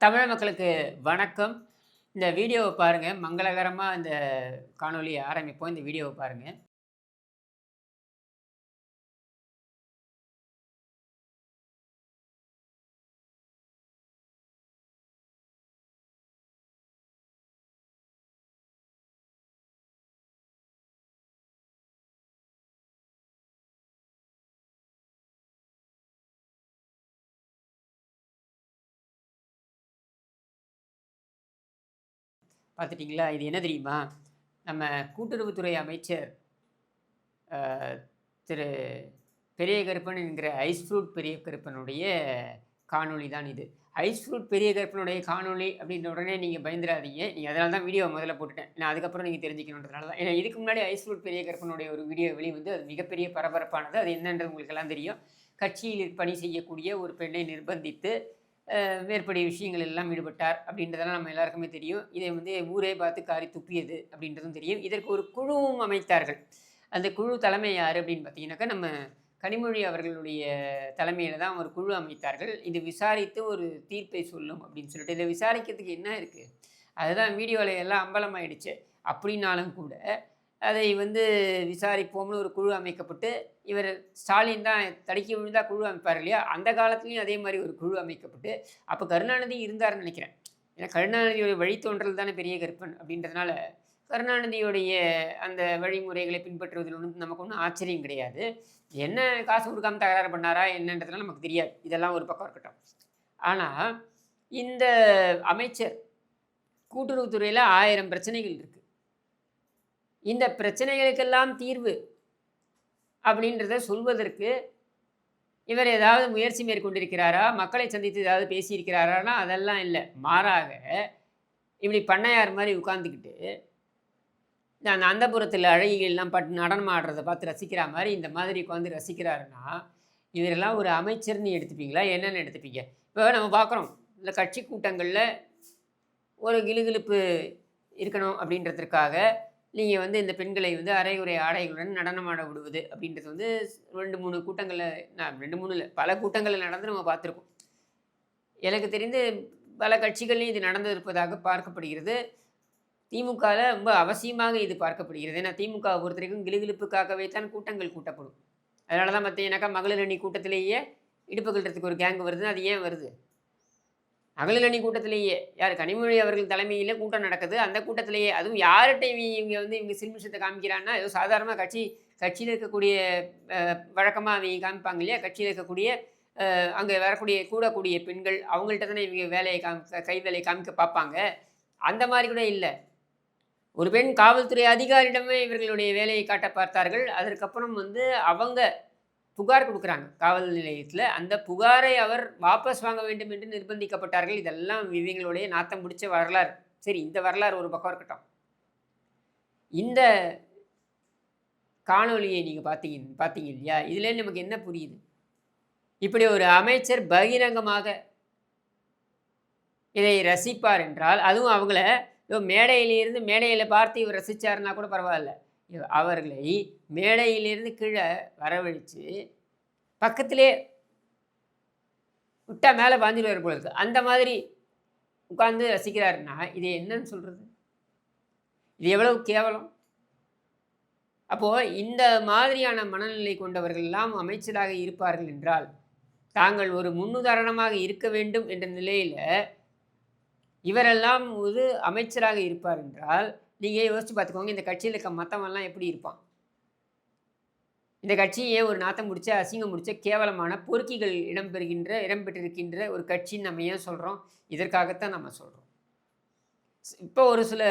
தமிழ் மக்களுக்கு வணக்கம். இந்த வீடியோவ பாருங்க. மங்களகரமா இந்த காணொளிய ஆரம்பிப்போம். இந்த வீடியோவ பாருங்க. பார்த்துட்டீங்களா? இது என்ன தெரியுமா? நம்ம கூட்டுறவுத்துறை அமைச்சர் அ திரு பெரிய கருப்பன் என்கிற ஐஸ் ஃப்ரூட் பெரிய கருப்பனுடைய காணொளி தான் இது. ஐஸ் ஃப்ரூட் பெரிய கருப்பனுடைய காணொளி அப்படின்ற உடனே நீங்க பயந்துராதீங்க. நீங்க அதனால தான் வீடியோவ முதல்ல போட்டுட்டேன். ஏன்னா அதுக்கப்புறம் நீங்க தெரிஞ்சுக்கணுன்றதுனால தான். ஏன்னா இதுக்கு முன்னாடி ஐஸ் ஃப்ரூட் பெரிய கருப்பனுடைய ஒரு வீடியோ வெளிவந்து அது மிகப்பெரிய பரபரப்பானது. அது என்னன்றது உங்களுக்கெல்லாம் தெரியும். கட்சியில் பணி செய்யக்கூடிய ஒரு பெண்ணை நிர்பந்தித்து மேற்படி விஷயங்கள் எல்லாம் ஈடுபட்டார் அப்படின்றதெல்லாம் நம்ம எல்லாருக்குமே தெரியும். இதை வந்து ஊரே பார்த்து காரி துப்பியது அப்படின்றதும் தெரியும். இதற்கு ஒரு குழுவும் அமைத்தார்கள். அந்த குழு தலைமை யார் அப்படின்னு பார்த்தீங்கன்னாக்கா, நம்ம கனிமொழி அவர்களுடைய தலைமையில தான் ஒரு குழு அமைத்தார்கள். இது விசாரித்து ஒரு தீர்ப்பை சொல்லும் அப்படின்னு சொல்லிட்டு. இதை விசாரிக்கிறதுக்கு என்ன இருக்கு? அதுதான் வீடியோல எல்லாம் அம்பலமாயிடுச்சே. அப்படின்னாலும் கூட அதை வந்து விசாரிப்போம்னு ஒரு குழு அமைக்கப்பட்டு, இவர் ஸ்டாலின் தான் தடுக்கி விழுந்தா குழு அமைப்பார் இல்லையா? அந்த காலத்துலயும் அதே மாரி ஒரு குழு அமைக்கப்பட்டு, அப்ப கருணாநிதி இருந்தாருன்னு நெனைக்கிறேன். ஏன்னா கருணாநிதியோட வழித்தோன்றல் தானே பெரிய கருப்பன் அப்படின்றதுனால, கருணாநிதியுடைய அந்த வழிமுறைகளை பின்பற்றுவதில் நமக்கு ஒண்ணும் ஆச்சரியம் கிடையாது. என்ன காசு குடுக்காம தகராறு பண்ணாரா என்னன்றதெல்லாம் நமக்கு தெரியாது. இதெல்லாம் ஒரு பக்கம் இருக்கட்டும். ஆனா, இந்த அமைச்சர் கூட்டுறவுத்துறையில 1000 பிரச்சனைகள் இருக்கு. இந்த பிரச்சனைகளுக்கெல்லாம் தீர்வு அப்படின்றத சொல்வதற்கு இவர் ஏதாவது முயற்சி மேற்கொண்டிருக்கிறாரா? மக்களை சந்தித்து ஏதாவது பேசியிருக்கிறாரான்னா, அதெல்லாம் இல்ல. மாறாக இப்படி பண்ணையார் மாரி உட்கார்ந்துக்கிட்டு, அந்த அந்தப்புரத்தில அழகிகள்லாம் நடனம் ஆடுறத பார்த்து ரசிக்கிறா மாரி, இந்த மாதிரி உட்காந்து ரசிக்கிறாருன்னா, இவரெல்லாம் ஒரு அமைச்சர்ன்னு எடுத்துப்பீங்களா? என்னன்னு எடுத்துப்பீங்க? இப்போ நம்ம பார்க்குறோம். இந்த கட்சி கூட்டங்கள்ல ஒரு கிலுகிலுப்பு இருக்கணும் அப்படின்றதற்காக நீங்க வந்து இந்த பெண்களை வந்து அரைகுறை ஆடைகளுடன் நடனமாட விடுவது அப்படின்றது வந்து 2, 3 கூட்டங்கள்ல 2, 3 இல்ல பல கூட்டங்கள்ல நடந்து நம்ம பார்த்துருக்கோம். எனக்கு தெரிந்து பல கட்சிகள்லயும் இது நடந்திருப்பதாக பார்க்கப்படுகிறது. திமுகல ரொம்ப அவசியமாக இது பார்க்கப்படுகிறது. ஏன்னா திமுகவை பொறுத்தவரைக்கும் கிலுகிலுப்புக்காகவே தான் கூட்டங்கள் கூட்டப்படும். அதனால தான் பார்த்தீங்கன்னாக்கா மகளிர் அணி கூட்டத்திலேயே இடுப்பு கழட்டுறதுக்கு ஒரு கேங் வருதுன்னா, அது ஏன் வருது? மகளிர் அணி கூட்டத்திலேயே யார் கனிமொழி அவர்கள் தலைமையில கூட்டம் நடக்குது. அந்த கூட்டத்திலேயே அதுவும் யார்ட்ட இவங்க வந்து இவங்க சில்மிஷத்த காமிக்கிறான்னா, ஏதோ சாதாரணமா கட்சியில இருக்கக்கூடிய வழக்கமா அவிங்க காமிப்பாங்க இல்லையா? கட்சியில இருக்கக்கூடிய அங்க வரக்கூடிய கூடக்கூடிய பெண்கள் அவங்கள்ட்ட தானே இவங்க வேலைய கை வேலைய காமிக்க பார்ப்பாங்க. அந்த மாரி கூட இல்ல. ஒரு பெண் காவல்துறை அதிகாரியிடமே இவர்களுடைய வேலையை காட்ட பார்த்தார்கள். அதற்கப்புறம் வந்து அவங்க புகார் குடுக்குறாங்க காவல் நிலையத்தில. அந்த புகாரை அவர் வாபஸ் வாங்க வேண்டும் என்று நிர்பந்திக்கப்பட்டார்கள். இதெல்லாம் இவங்களுடைய நாத்தம் புடிச்ச வரலாறு. சரி, இந்த வரலாறு ஒரு பக்கம் இருக்கட்டும். இந்த காணொளியை நீங்க பார்த்தீங்க இல்லையா? இதுலேருந்து நமக்கு என்ன புரியுது? இப்படி ஒரு அமைச்சர் பகிரங்கமாக இதை ரசிப்பார் என்றால், அதுவும் அவங்கள ஏதோ மேடையிலிருந்து மேடையில பார்த்து இவர் ரசிச்சாருன்னா கூட பரவால்ல. அவர்களை மேடையிலிருந்து கீழ வரவழைச்சு பக்கத்திலே விட்டா மேல பாஞ்சிருவாரு போல இருக்கு. அந்த மாதிரி உட்கார்ந்து ரசிக்கிறாருன்னா, இது என்னன்னு சொல்றது? இது எவ்வளவு கேவலம்! அப்போ இந்த மாதிரியான மனநிலை கொண்டவர்கள் எல்லாம் அமைச்சராக இருப்பார்கள் என்றால், தாங்கள் ஒரு முன்னுதாரணமாக இருக்க வேண்டும் என்ற நிலையில, இவரெல்லாம் ஒரு அமைச்சராக இருப்பார் என்றால், நீங்க யோசிச்சு பார்த்துக்கோங்க, இந்த கட்சியில இருக்க மத்தவன்லாம் எப்படி இருப்பான்? இந்த கட்சி ஏன் ஒரு நாத்தம் முடிச்ச, அசிங்கம் முடிச்ச, கேவலமான பொறுக்கிகள் இடம்பெற்றிருக்கின்ற ஒரு கட்சின்னு நம்ம ஏன் சொல்றோம்? இதற்காகத்தான் நம்ம சொல்றோம். இப்போ ஒரு சில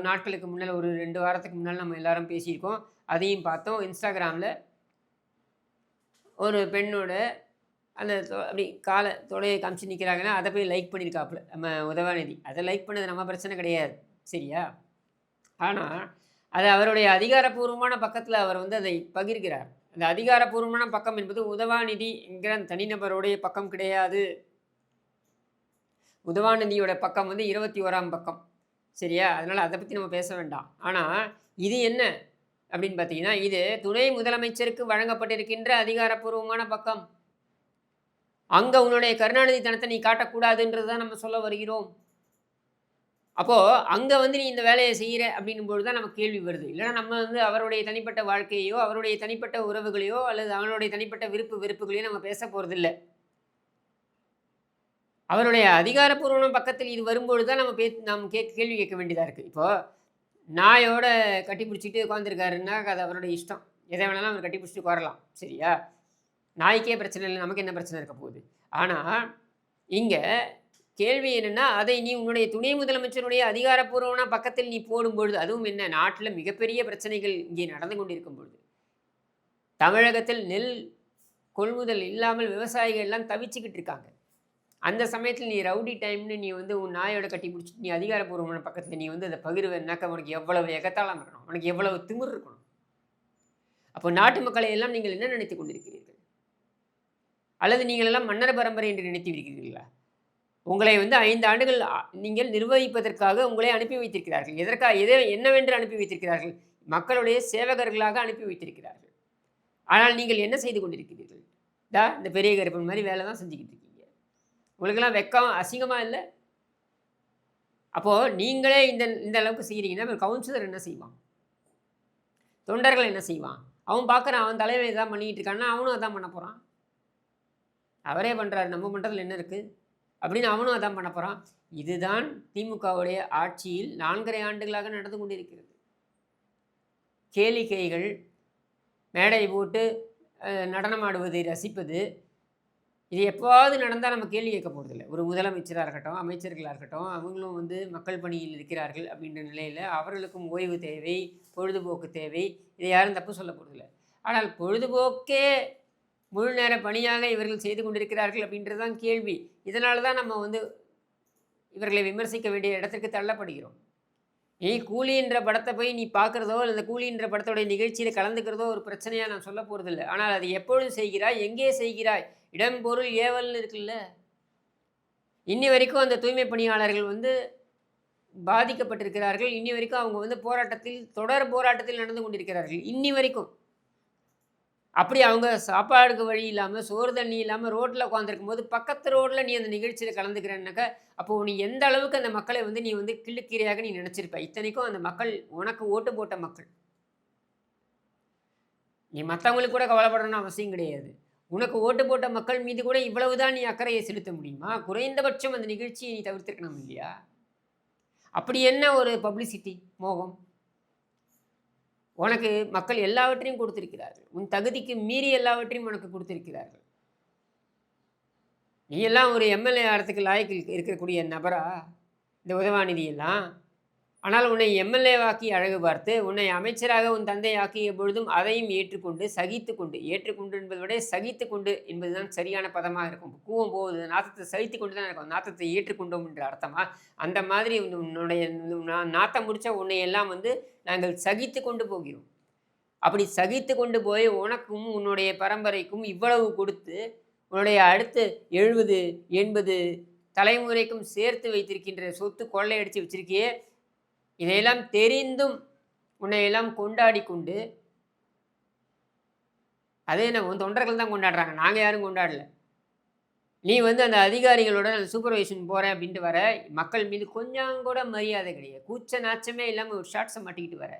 நாட்களுக்கு முன்னால ஒரு 2 வாரத்துக்கு முன்னால நம்ம எல்லாரும் பேசியிருக்கோம். அதையும் பார்த்தோம். Instagramல ஒரு பெண்ணோட அந்த அப்படி தொடைய காமிச்சு நிற்கிறாங்கன்னா, அத போய் லைக் பண்ணியிருக்காப்புல நம்ம உதவாநிதி. அத லைக் பண்ணது நம்ம பிரச்சனை கிடையாது. சரியா? ஆனா, அது அவருடைய அதிகாரப்பூர்வமான பக்கத்தில அவர் வந்து அதை பகிர்கிறார். அந்த அதிகாரப்பூர்வமான பக்கம் என்பது உதவாநிதி என்கிற அந்த தனிநபருடைய பக்கம் கிடையாது. உதவாநிதியோட பக்கம் வந்து 21ஆம் பக்கம். சரியா? அதனால அத பத்தி நம்ம பேச வேண்டாம். ஆனா, இது என்ன அப்படின்னு பார்த்தீங்கன்னா, இது துணை முதலமைச்சருக்கு வழங்கப்பட்டிருக்கின்ற அதிகாரப்பூர்வமான பக்கம். அங்கே உன்னுடைய கருணாநிதி தனத்தை நீ காட்டக்கூடாதுன்றது தான் நம்ம சொல்ல வருகிறோம். அப்போது அங்கே வந்து நீ இந்த வேலையை செய்கிற அப்படின்னும்போது தான் நமக்கு கேள்வி வருது. இல்லைனா நம்ம வந்து அவருடைய தனிப்பட்ட வாழ்க்கையோ, அவருடைய தனிப்பட்ட உறவுகளையோ, அல்லது அவனுடைய தனிப்பட்ட விருப்பு வெறுப்புகளையோ நம்ம பேச போகிறதில்ல. அவருடைய அதிகாரப்பூர்வமான பக்கத்தில் இது வரும்பொழுது தான் நம்ம கேள்வி கேட்க வேண்டியதாக இருக்குது. இப்போது நாயோட கட்டி பிடிச்சிட்டு உட்காந்துருக்காருன்னா அது அவருடைய இஷ்டம். எதை வேணாலும் அவர் கட்டி பிடிச்சிட்டு உட்காரலாம். சரியா? நாய்க்கே பிரச்சனை இல்லை, நமக்கு என்ன பிரச்சனை இருக்க போகுது? ஆனால் இங்கே கேள்வி என்னென்னா, அதை நீ உன்னுடைய துணை முதலமைச்சருடைய அதிகாரப்பூர்வமான பக்கத்தில் நீ போடும்பொழுது, அதுவும் என்ன நாட்டில் மிகப்பெரிய பிரச்சனைகள் இங்கே நடந்து கொண்டிருக்கும் பொழுது, தமிழகத்தில் நெல் கொள்முதல் இல்லாமல் விவசாயிகள் எல்லாம் தவிச்சுக்கிட்டு இருக்காங்க. அந்த சமயத்தில் நீ ரவுடி டைம்னு நீ வந்து உன் நாயோட கட்டி பிடிச்சிட்டு நீ அதிகாரப்பூர்வமான பக்கத்தில் நீ வந்து அதை பகிர்வேன்னாக்கா உனக்கு எவ்வளவு எகத்தாளம் இருக்கணும், உனக்கு எவ்வளவு திமிர் இருக்கணும். அப்போ நாட்டு மக்களை எல்லாம் நீங்கள் என்ன நினைத்து கொண்டிருக்கிறீர்கள்? அல்லது நீங்கள் எல்லாம் மன்னர் பரம்பரை என்று நினைத்து இருக்கிறீர்களா? உங்களை வந்து 5 ஆண்டுகள் நீங்கள் நிர்வகிப்பதற்காக உங்களை அனுப்பி வைத்திருக்கிறார்கள். எதற்காக என்னவென்று அனுப்பி வைத்திருக்கிறார்கள்? மக்களுடைய சேவகர்களாக அனுப்பி வைத்திருக்கிறார்கள். ஆனால் நீங்கள் என்ன செய்து கொண்டிருக்கிறீர்கள்? இந்த பெரிய கருப்பன் மாதிரி வேலை தான் செஞ்சுக்கிட்டு இருக்கீங்க. உங்களுக்கெல்லாம் வெக்கம் அசிங்கமாக இல்லை? அப்போது நீங்களே இந்த அளவுக்கு செய்கிறீங்கன்னா கவுன்சிலர் என்ன செய்வான்? தொண்டர்கள் என்ன செய்வான்? அவன் பார்க்குறான், அவன் தலைமை தான் பண்ணிக்கிட்டு இருக்கான்னா அவனும் அதான் பண்ண போகிறான். அவரே பண்ணுறாரு, நம்ம பண்ணுறதுல என்ன இருக்குது அப்படின்னு அவனும் அதான் பண்ண போகிறான். இதுதான் திமுகவுடைய ஆட்சியில் 4.5 ஆண்டுகளாக நடந்து கொண்டிருக்கிறது. கேளிக்கைகள், மேடை போட்டு நடனம் ஆடுவதை ரசிப்பது, இது எப்போவாவது நடந்தால் நம்ம கேள்வி கேட்க போகிறதில்ல. ஒரு முதலமைச்சராக இருக்கட்டும், அமைச்சர்களாக இருக்கட்டும், அவங்களும் வந்து மக்கள் பணியில் இருக்கிறார்கள் அப்படின்ற நிலையில் அவர்களுக்கும் ஓய்வு தேவை, பொழுதுபோக்கு தேவை. இதை யாரும் தப்பு சொல்ல போகிறதில்ல. ஆனால் பொழுதுபோக்கே முழு நேர பணியாக இவர்கள் செய்து கொண்டிருக்கிறார்கள் அப்படின்றது தான் கேள்வி. இதனால தான் நம்ம வந்து இவர்களை விமர்சிக்க வேண்டிய இடத்திற்கு தள்ளப்படுகிறோம். நீ கூலின்ற படத்தை போய் நீ பார்க்குறதோ அல்லது கூலின்ற படத்தோடைய நிகழ்ச்சியில் கலந்துக்கிறதோ ஒரு பிரச்சனையாக நான் சொல்ல போகிறதில்ல. ஆனால் அது எப்பொழுது செய்கிறாய், எங்கே செய்கிறாய், இடம் பொருள் ஏவல்னு இருக்குல்ல. இன்னி வரைக்கும் அந்த தூய்மை பணியாளர்கள் வந்து பாதிக்கப்பட்டிருக்கிறார்கள். இன்னி வரைக்கும் அவங்க வந்து தொடர் போராட்டத்தில் நடந்து கொண்டிருக்கிறார்கள். இன்னி வரைக்கும் அப்படி அவங்க சாப்பாடுக்கு வழி இல்லாமல், சோறு தண்ணி இல்லாமல் ரோட்டில் உட்காந்துருக்கும் போது பக்கத்து ரோட்டில் நீ அந்த நிகழ்ச்சியில் கலந்துக்கிறேன்னாக்கா, அப்போது நீ எந்த அளவுக்கு அந்த மக்களை வந்து நீ வந்து கிள்ளுக்கீரையாக நீ நினச்சிருப்ப. இத்தனைக்கும் அந்த மக்கள் உனக்கு ஓட்டு போட்ட மக்கள். நீ மற்றவங்களுக்கு கூட கவலைப்படணும்னு அவசியம் கிடையாது. உனக்கு ஓட்டு போட்ட மக்கள் மீது கூட இவ்வளவுதான் நீ அக்கறையை செலுத்த முடியுமா? குறைந்தபட்சம் அந்த நிகழ்ச்சியை நீ தவிர்த்திருக்கணும் இல்லையா? அப்படி என்ன ஒரு பப்ளிசிட்டி மோகம்? உனக்கு மக்கள் எல்லாவற்றையும் கொடுத்திருக்கிறார்கள். உன் தகுதிக்கு மீறி எல்லாவற்றையும் உனக்கு கொடுத்திருக்கிறார்கள். நீ எல்லாம் ஒரு எம்எல்ஏ ஆகிறதுக்கு லாய்க்கு இருக்கக்கூடிய நபரா இந்த உதவாநிதியெல்லாம்? ஆனால் உன்னை எம்எல்ஏவாக்கி அழகு பார்த்து உன்னை அமைச்சராக உன் தந்தை ஆக்கிய பொழுதும் அதையும் ஏற்றுக்கொண்டு என்பதை விட சகித்து கொண்டு என்பதுதான் சரியான பதமாக இருக்கும். கூவம் போகுது, நாத்தத்தை சகித்து கொண்டு தான் இருக்கும். நாத்தத்தை ஏற்றுக்கொண்டோம் என்ற அர்த்தமா? அந்த மாதிரி உன்னுடைய நாத்தம் முடித்த உன்னை எல்லாம் வந்து நாங்கள் சகித்து கொண்டு போகிறோம். அப்படி சகித்து கொண்டு போய் உனக்கும் உன்னுடைய பரம்பரைக்கும் இவ்வளவு கொடுத்து உன்னுடைய அடுத்து 70, 80 தலைமுறைக்கும் சேர்த்து வைத்திருக்கின்ற சொத்து கொள்ளையடித்து வச்சிருக்கியே. இதையெல்லாம் தெரிந்தும் உன்னையெல்லாம் கொண்டாடி கொண்டு, அதே நம்ம தொண்டர்கள் தான் கொண்டாடுறாங்க, நாங்கள் யாரும் கொண்டாடல. நீ வந்து அந்த அதிகாரிகளோட அந்த சூப்பர்வைசன் போகிறேன் அப்படின்ட்டு வர, மக்கள் மீது கொஞ்சம் கூட மரியாதை கிடையாது. கூச்ச நாச்சமே இல்லாமல் ஒரு ஷார்ட்ஸை மாட்டிக்கிட்டு வர,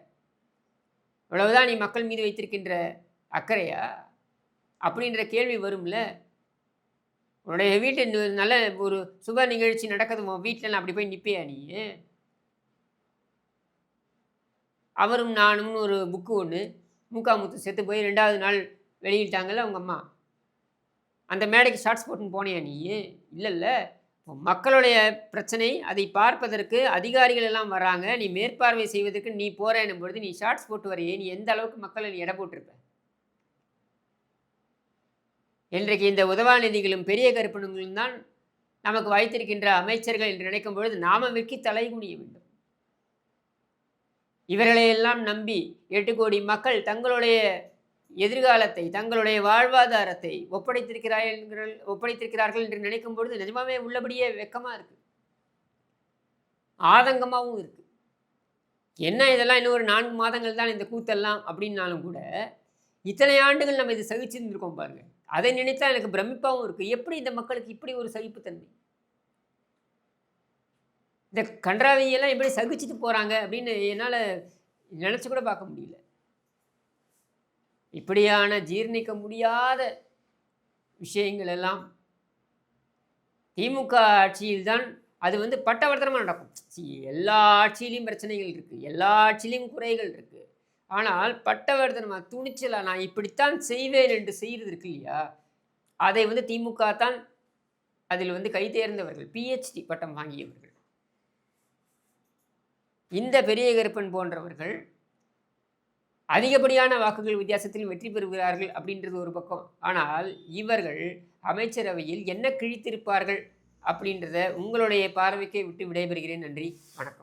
இவ்வளவுதான் நீ மக்கள் மீது வைத்திருக்கின்ற அக்கறையா அப்படின்ற கேள்வி வரும்ல. உன்னுடைய வீட்டு நல்ல ஒரு சுப நிகழ்ச்சி நடக்குது, உன் வீட்டில் அப்படி போய் நிற்பியா நீ? அவரும் நானும்னு ஒரு புக்கு ஒன்று மூக்காமுத்து செத்து போய் 2வது நாள் வெளியிட்டாங்கல்ல அவங்க அம்மா, அந்த மேடைக்கு ஷார்ட்ஸ் போட்டுன்னு போனியா நீ? இல்லைல்ல. மக்களுடைய பிரச்சனை அதை பார்ப்பதற்கு அதிகாரிகள் எல்லாம் வராங்க, நீ மேற்பார்வை செய்வதற்கு நீ போறேன்னும் பொழுது நீ ஷார்ட்ஸ் போட்டு வரையே, நீ எந்த அளவுக்கு மக்களை நீ எடை போட்டிருப்ப? இன்றைக்கு இந்த உதவாநிதிகளும் பெரிய கருப்பனுங்களும் தான் நமக்கு வைத்திருக்கின்ற அமைச்சர்கள் என்று நினைக்கும் பொழுது நாம வெக்கி தலைகுனிய வேண்டும். இவர்களையெல்லாம் நம்பி 8 கோடி மக்கள் தங்களுடைய எதிர்காலத்தை, தங்களுடைய வாழ்வாதாரத்தை ஒப்படைத்திருக்கிறார்கள் என்று நினைக்கும் பொழுது நிஜமாவே உள்ளபடியே வெக்கமாக இருக்குது, ஆதங்கமாகவும் இருக்குது. என்ன இதெல்லாம் இன்னும் ஒரு 4 மாதங்கள் தான் இந்த கூத்தெல்லாம் அப்படின்னாலும் கூட, இத்தனை ஆண்டுகள் நம்ம இதை சகிச்சிருந்துருக்கோம் பாருங்க. அதை நினைத்தா எனக்கு பிரமிப்பாகவும் இருக்குது. எப்படி இந்த மக்களுக்கு இப்படி ஒரு சகிப்புத்தன்மை? இந்த கன்றாவியெல்லாம் எப்படி சகிச்சுட்டு போகிறாங்க அப்படின்னு என்னால் நினச்சி கூட பார்க்க முடியல. இப்படியான ஜீர்ணிக்க முடியாத விஷயங்கள் எல்லாம் திமுக ஆட்சியில்தான் அது பட்டவர்த்தனமாக நடக்கும். எல்லா ஆட்சியிலையும் பிரச்சனைகள் இருக்குது, எல்லா ஆட்சியிலையும் குறைகள் இருக்குது. ஆனால் பட்டவர்த்தனமாக துணிச்சலா நான் இப்படித்தான் செய்வேன் என்று செய்கிறது இருக்கு இல்லையா, அதை திமுக தான் அதில் கை தேர்ந்தவர்கள், பிஹெச்டி பட்டம் வாங்கியவர்கள். இந்த பெரிய கருப்பன் போன்றவர்கள் அதிகப்படியான வாக்குகள் வித்தியாசத்தில் வெற்றி பெறுகிறார்கள் அப்படின்றது ஒரு பக்கம். ஆனால் இவர்கள் அமைச்சரவையில் என்ன கிழித்திருப்பார்கள் அப்படின்றத உங்களுடைய பார்வைக்கே விட்டு விடைபெறுகிறேன். நன்றி, வணக்கம்.